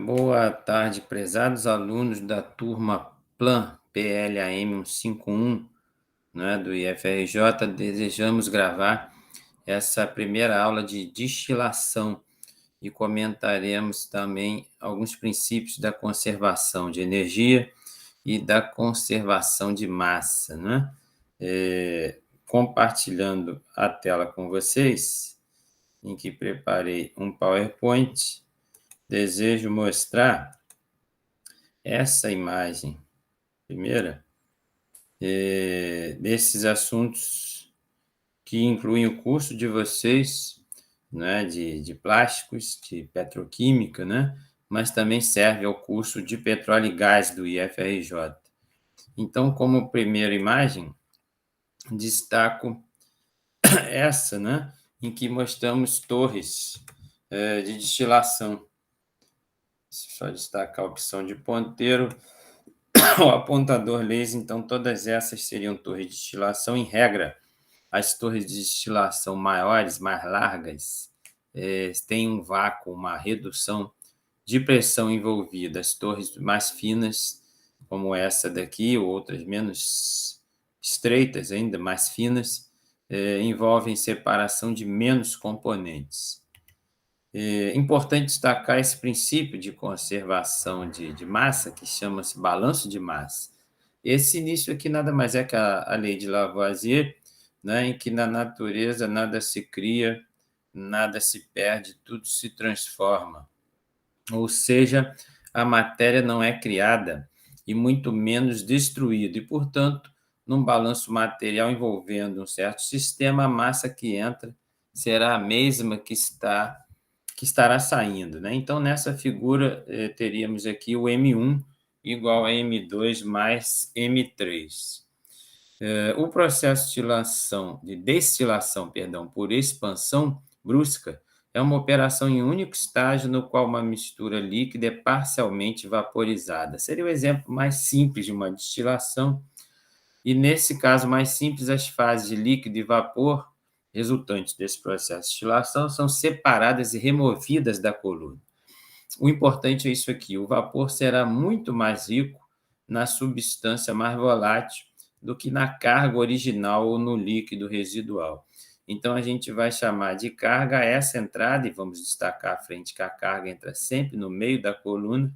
Boa tarde, prezados alunos da turma Plan PLAM 151, né, do IFRJ. Desejamos gravar essa primeira aula de destilação e comentaremos também alguns princípios da conservação de energia e da conservação de massa, né? Compartilhando a tela com vocês, em que preparei um PowerPoint, desejo mostrar essa imagem primeira, desses assuntos que incluem o curso de vocês, né, de plásticos, de petroquímica, né, mas também serve ao curso de petróleo e gás do IFRJ. Então, como primeira imagem, destaco essa, né, em que mostramos torres de destilação. Só destacar a opção de ponteiro, o apontador laser. Então, todas essas seriam torres de destilação. Em regra, as torres de destilação maiores, mais largas, têm um vácuo, uma redução de pressão envolvida. As torres mais finas, como essa daqui, ou outras menos estreitas, ainda mais finas, envolvem separação de menos componentes. É importante destacar esse princípio de conservação de massa, que chama-se balanço de massa. Esse início aqui nada mais é que a lei de Lavoisier, né, em que na natureza nada se cria, nada se perde, tudo se transforma. Ou seja, a matéria não é criada e muito menos destruída. E, portanto, num balanço material envolvendo um certo sistema, a massa que entra será a mesma que estará saindo, né? Então, nessa figura, teríamos aqui o M1 igual a M2 mais M3. O processo de destilação, por expansão brusca, é uma operação em um único estágio no qual uma mistura líquida é parcialmente vaporizada. Seria o exemplo mais simples de uma destilação, e nesse caso mais simples, as fases de líquido e vapor resultantes desse processo de destilação são separadas e removidas da coluna. O importante é isso aqui: o vapor será muito mais rico na substância mais volátil do que na carga original ou no líquido residual. Então, a gente vai chamar de carga essa entrada, e vamos destacar à frente que a carga entra sempre no meio da coluna.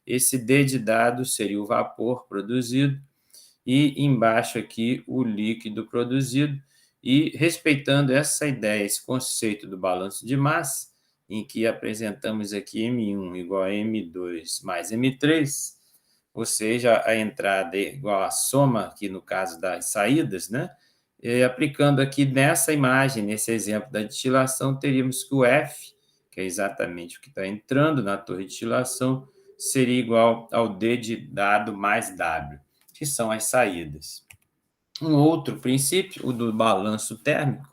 Esse D de dado seria o vapor produzido, e embaixo aqui o líquido produzido. E respeitando essa ideia, esse conceito do balanço de massa, em que apresentamos aqui M1 igual a M2 mais M3, ou seja, a entrada é igual à soma, aqui no caso das saídas, né? Aplicando aqui nessa imagem, nesse exemplo da destilação, teríamos que o F, que é exatamente o que está entrando na torre de destilação, seria igual ao D de dado mais W, que são as saídas. Um outro princípio, o do balanço térmico,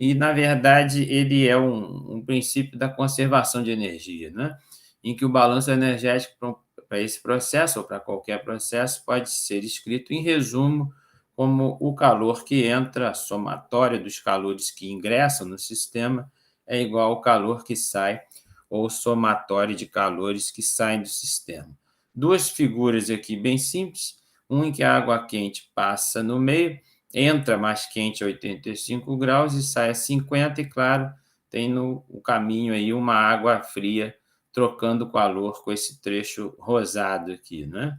e, na verdade, ele é um princípio da conservação de energia, né? Em que o balanço energético para esse processo, ou para qualquer processo, pode ser escrito, em resumo, como o calor que entra, a somatória dos calores que ingressam no sistema, é igual ao calor que sai, ou somatória de calores que saem do sistema. Duas figuras aqui bem simples, em que a água quente passa no meio, entra mais quente a 85 graus e sai a 50, e, claro, tem no caminho aí uma água fria trocando calor com esse trecho rosado aqui, né?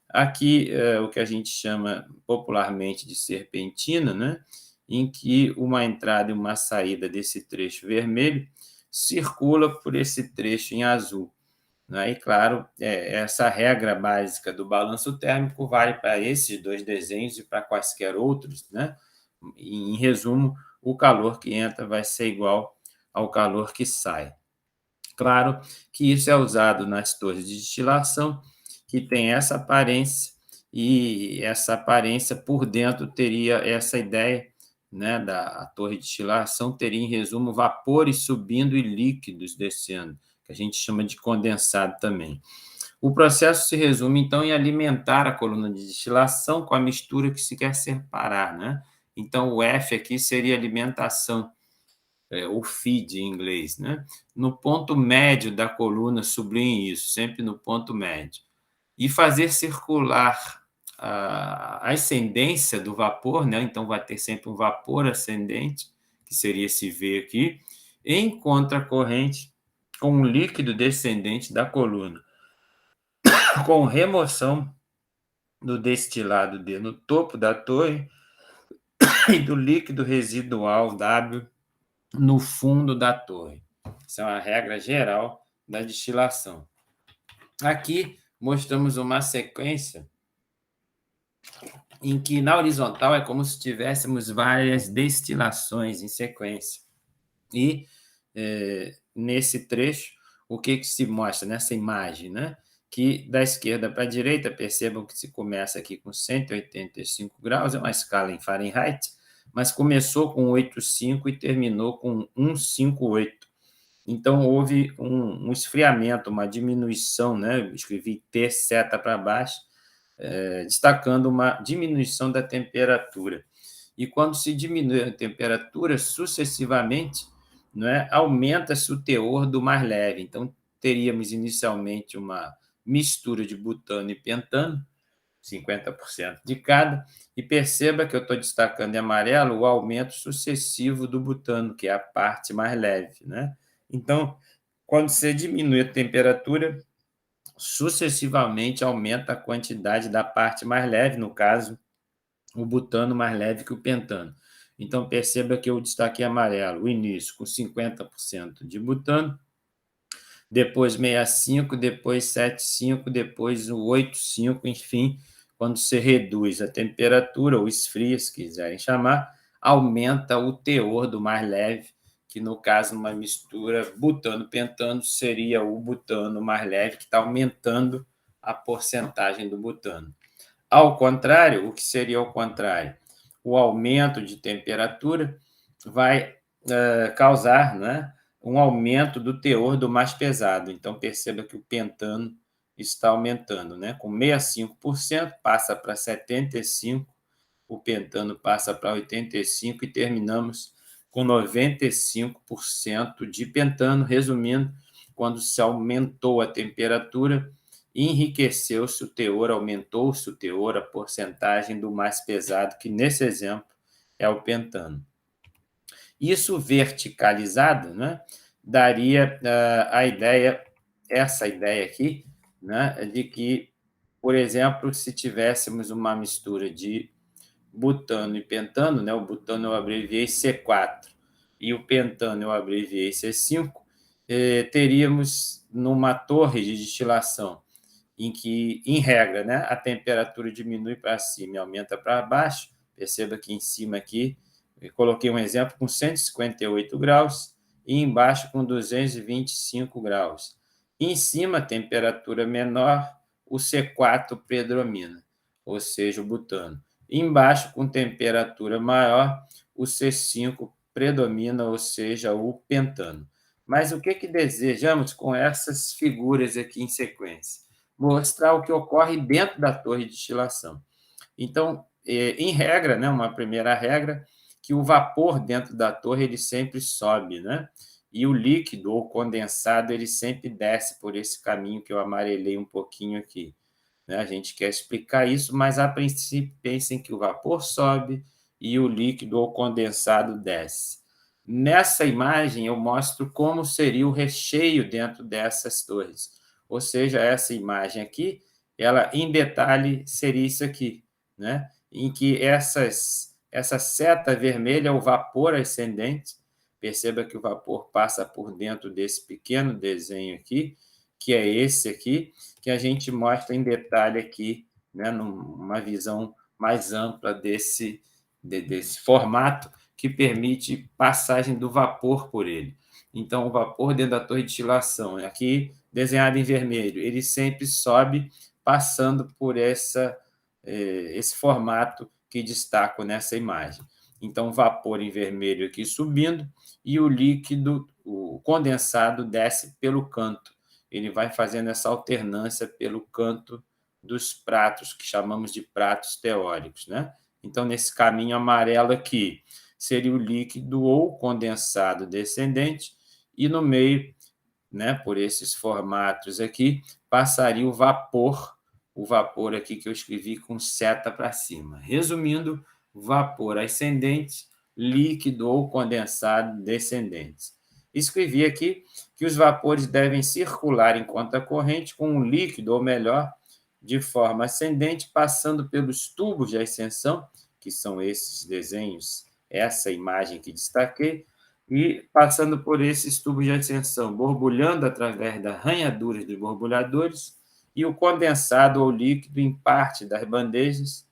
Aqui o que a gente chama popularmente de serpentina, né? Em que uma entrada e uma saída desse trecho vermelho circula por esse trecho em azul, né? E, claro, essa regra básica do balanço térmico vale para esses dois desenhos e para quaisquer outros, né? Em resumo, o calor que entra vai ser igual ao calor que sai. Claro que isso é usado nas torres de destilação, que tem essa aparência, e essa aparência por dentro teria essa ideia, né, da torre de destilação teria, em resumo, vapores subindo e líquidos descendo, que a gente chama de condensado também. O processo se resume, então, em alimentar a coluna de destilação com a mistura que se quer separar, né? Então, o F aqui seria alimentação, ou feed em inglês, né? No ponto médio da coluna, sublinhe isso, sempre no ponto médio. E fazer circular a ascendência do vapor, né? Então, vai ter sempre um vapor ascendente, que seria esse V aqui, em contracorrente com um líquido descendente da coluna, com remoção do destilado D no topo da torre e do líquido residual W no fundo da torre. Essa é uma regra geral da destilação. Aqui mostramos uma sequência em que na horizontal é como se tivéssemos várias destilações em sequência. E nesse trecho, o que se mostra nessa imagem, né? Que da esquerda para a direita, percebam que se começa aqui com 185 graus, é uma escala em Fahrenheit, mas começou com 8,5 e terminou com 158. Então, houve um esfriamento, uma diminuição, né? Eu escrevi T seta para baixo, destacando uma diminuição da temperatura. E quando se diminui a temperatura sucessivamente, né, aumenta-se o teor do mais leve. Então, teríamos inicialmente uma mistura de butano e pentano, 50% de cada, e perceba que eu estou destacando em amarelo o aumento sucessivo do butano, que é a parte mais leve, né? Então, quando você diminui a temperatura, sucessivamente aumenta a quantidade da parte mais leve, no caso, o butano mais leve que o pentano. Então, perceba que eu destaquei amarelo, o início com 50% de butano, depois 65, depois 75, depois o 85, enfim, quando você reduz a temperatura ou esfria, se quiserem chamar, aumenta o teor do mais leve, que no caso, numa mistura butano-pentano, seria o butano mais leve, que está aumentando a porcentagem do butano. Ao contrário, o que seria ao contrário? O aumento de temperatura vai causar, né, um aumento do teor do mais pesado. Então, perceba que o pentano está aumentando, né? Com 65%, passa para 75%, o pentano passa para 85% e terminamos com 95% de pentano. Resumindo, quando se aumentou a temperatura, enriqueceu-se o teor, aumentou-se o teor, a porcentagem do mais pesado, que nesse exemplo é o pentano. Isso verticalizado, né, daria a ideia, essa ideia aqui, né, de que, por exemplo, se tivéssemos uma mistura de butano e pentano, né, o butano eu abreviei C4 e o pentano eu abreviei C5, teríamos numa torre de destilação em que, em regra, né, a temperatura diminui para cima e aumenta para baixo. Perceba que em cima aqui, eu coloquei um exemplo com 158 graus e embaixo com 225 graus. Em cima, temperatura menor, o C4 predomina, ou seja, o butano. Embaixo, com temperatura maior, o C5 predomina, ou seja, o pentano. Mas o que desejamos com essas figuras aqui em sequência? Mostrar o que ocorre dentro da torre de destilação. Então, em regra, né, uma primeira regra, que o vapor dentro da torre ele sempre sobe, né? E o líquido ou condensado ele sempre desce por esse caminho que eu amarelei um pouquinho aqui, né? A gente quer explicar isso, mas a princípio pensem que o vapor sobe e o líquido ou condensado desce. Nessa imagem eu mostro como seria o recheio dentro dessas torres. Ou seja, essa imagem aqui, ela em detalhe seria isso aqui, né? Em que essa seta vermelha é o vapor ascendente. Perceba que o vapor passa por dentro desse pequeno desenho aqui, que é esse aqui, que a gente mostra em detalhe aqui, né, numa visão mais ampla desse formato, que permite passagem do vapor por ele. Então, o vapor dentro da torre de destilação, aqui desenhado em vermelho, ele sempre sobe passando por esse formato que destaco nessa imagem. Então, vapor em vermelho aqui subindo e o líquido, o condensado, desce pelo canto. Ele vai fazendo essa alternância pelo canto dos pratos, que chamamos de pratos teóricos, né? Então, nesse caminho amarelo aqui, seria o líquido ou condensado descendente, e no meio, né, por esses formatos aqui, passaria o vapor aqui que eu escrevi com seta para cima. Resumindo, vapor ascendente, líquido ou condensado descendente. Escrevi aqui que os vapores devem circular em conta corrente com um líquido, ou melhor, de forma ascendente, passando pelos tubos de ascensão, que são esses desenhos, essa imagem que destaquei, e passando por esses tubos de ascensão, borbulhando através das ranhaduras dos borbulhadores, e o condensado ou líquido em parte das bandejas,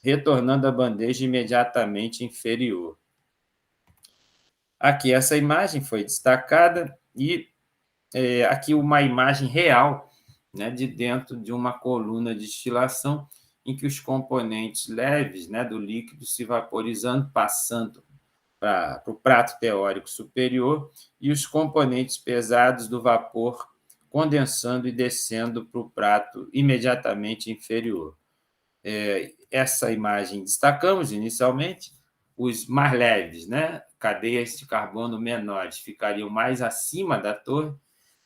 retornando à bandeja imediatamente inferior. Aqui essa imagem foi destacada e aqui uma imagem real, né, de dentro de uma coluna de destilação em que os componentes leves, né, do líquido se vaporizando, passando para o prato teórico superior, e os componentes pesados do vapor condensando e descendo para o prato imediatamente inferior. Essa imagem destacamos inicialmente os mais leves, né? Cadeias de carbono menores ficariam mais acima da torre,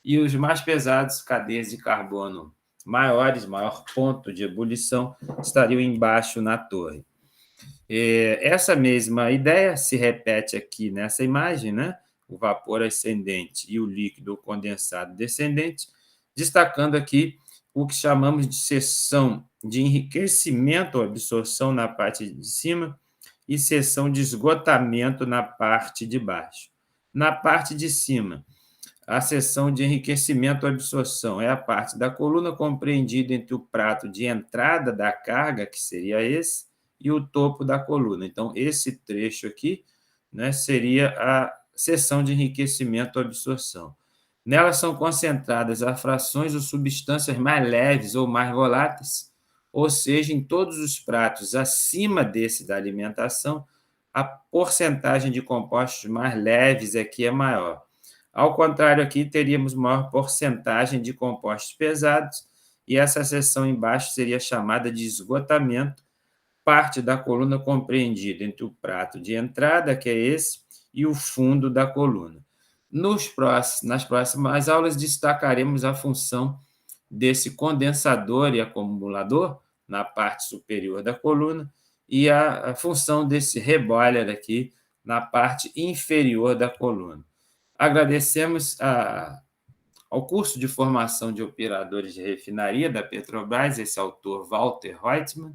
e os mais pesados, cadeias de carbono maiores, maior ponto de ebulição, estariam embaixo na torre. Essa mesma ideia se repete aqui nessa imagem, né? O vapor ascendente e o líquido condensado descendente, destacando aqui o que chamamos de seção de enriquecimento ou absorção na parte de cima e seção de esgotamento na parte de baixo. Na parte de cima, a seção de enriquecimento ou absorção é a parte da coluna compreendida entre o prato de entrada da carga, que seria esse, e o topo da coluna. Então, esse trecho aqui, né, seria a seção de enriquecimento ou absorção. Nela são concentradas as frações ou substâncias mais leves ou mais voláteis, ou seja, em todos os pratos acima desse da alimentação, a porcentagem de compostos mais leves aqui é maior. Ao contrário, aqui teríamos maior porcentagem de compostos pesados, e essa seção embaixo seria chamada de esgotamento, parte da coluna compreendida entre o prato de entrada, que é esse, e o fundo da coluna. Nas próximas aulas, destacaremos a função desse condensador e acumulador na parte superior da coluna e a função desse reboiler aqui na parte inferior da coluna. Agradecemos ao curso de formação de operadores de refinaria da Petrobras, esse autor Walter Reutemann,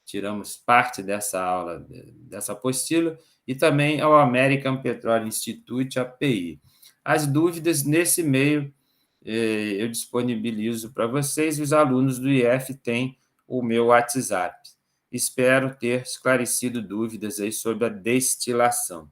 tiramos parte dessa aula, dessa apostila, e também ao American Petroleum Institute, API. As dúvidas nesse meio eu disponibilizo para vocês, e os alunos do IF têm o meu WhatsApp. Espero ter esclarecido dúvidas aí sobre a destilação.